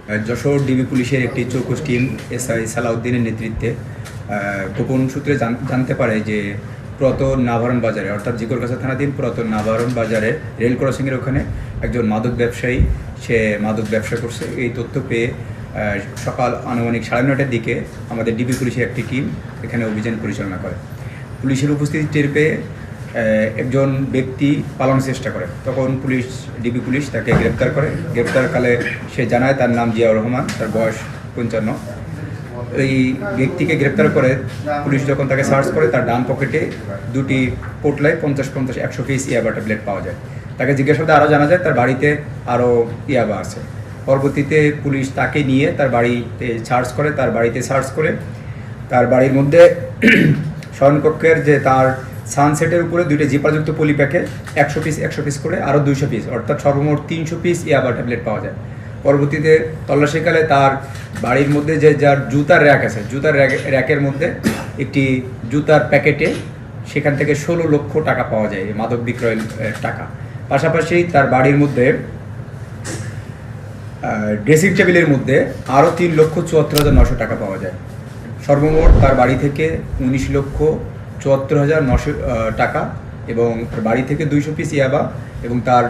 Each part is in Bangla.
হ্যাঁ। যশোর ডিবি পুলিশের একটি চৌকস টিম এসআই সালাউদ্দিনের নেতৃত্বে গোপন সূত্রে জানতে পারে যে পুরাতন নাভারণ বাজারে অর্থাৎ জিকরগাছা থানাধীন পুরাতন নাভারণ বাজারে রেল ক্রসিংয়ের ওখানে একজন মাদক ব্যবসায়ী সে মাদক ব্যবসা করছে। এই তথ্য পেয়ে সকাল আনুমানিক 9:30টার দিকে আমাদের ডিবি পুলিশের একটি টিম এখানে অভিযান পরিচালনা করে। পুলিশের উপস্থিতি টের পেয়ে একজন ব্যক্তি পালানোর চেষ্টা করে, তখন ডিবি পুলিশ তাকে গ্রেপ্তার করে। গ্রেপ্তারকালে সে জানায় তার নাম জিয়াউর রহমান, তার বয়স 55। এই ব্যক্তিকে গ্রেপ্তার করে পুলিশ যখন তাকে সার্চ করে তার ডান পকেটে দুটি পোটলায় 50-100 পিস ইয়াবা ট্যাবলেট পাওয়া যায়। তাকে জিজ্ঞাসাবাদে আরও জানা যায় তার বাড়িতে আরও ইয়াবা আছে। পরবর্তীতে পুলিশ তাকে নিয়ে তার বাড়িতে সার্চ করে, তার বাড়ির মধ্যে শয়নকক্ষের যে তার সানসেটের উপরে দুইটা জিপারযুক্ত পলি প্যাকে 100 পিস করে আরও 200 পিস অর্থাৎ সর্বমোট 300 পিস ইয়াবা ট্যাবলেট পাওয়া যায়। পরবর্তীতে তল্লাশিকালে তার বাড়ির মধ্যে যার জুতার র্যাক আছে, জুতার র্যাকের মধ্যে একটি জুতার প্যাকেটে সেখান থেকে 16 লক্ষ টাকা পাওয়া যায়, মাদক বিক্রয়ের টাকা। পাশাপাশি তার বাড়ির মধ্যে ড্রেসিং টেবিলের মধ্যে আরও 3,74,900 টাকা পাওয়া যায়। সর্বমোট তার বাড়ি থেকে 19,74,900 টাকা এবং বাড়ি থেকে 200 পিস ইয়াবা এবং তার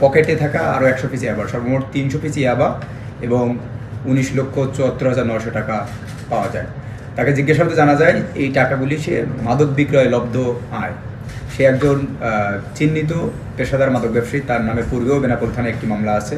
পকেটে থাকা আরও 100 পিস ইয়াবা, সর্বমোট 300 পিস ইয়াবা এবং 19,74,900 টাকা পাওয়া যায়। তাকে জিজ্ঞাসাবাদে জানা যায় এই টাকাগুলি সে মাদক বিক্রয়ে লব্ধ আয়। সে একজন চিহ্নিত পেশাদার মাদক ব্যবসায়ী, তার নামে পূর্বেও বেনাপোল থানায় একটি মামলা আছে।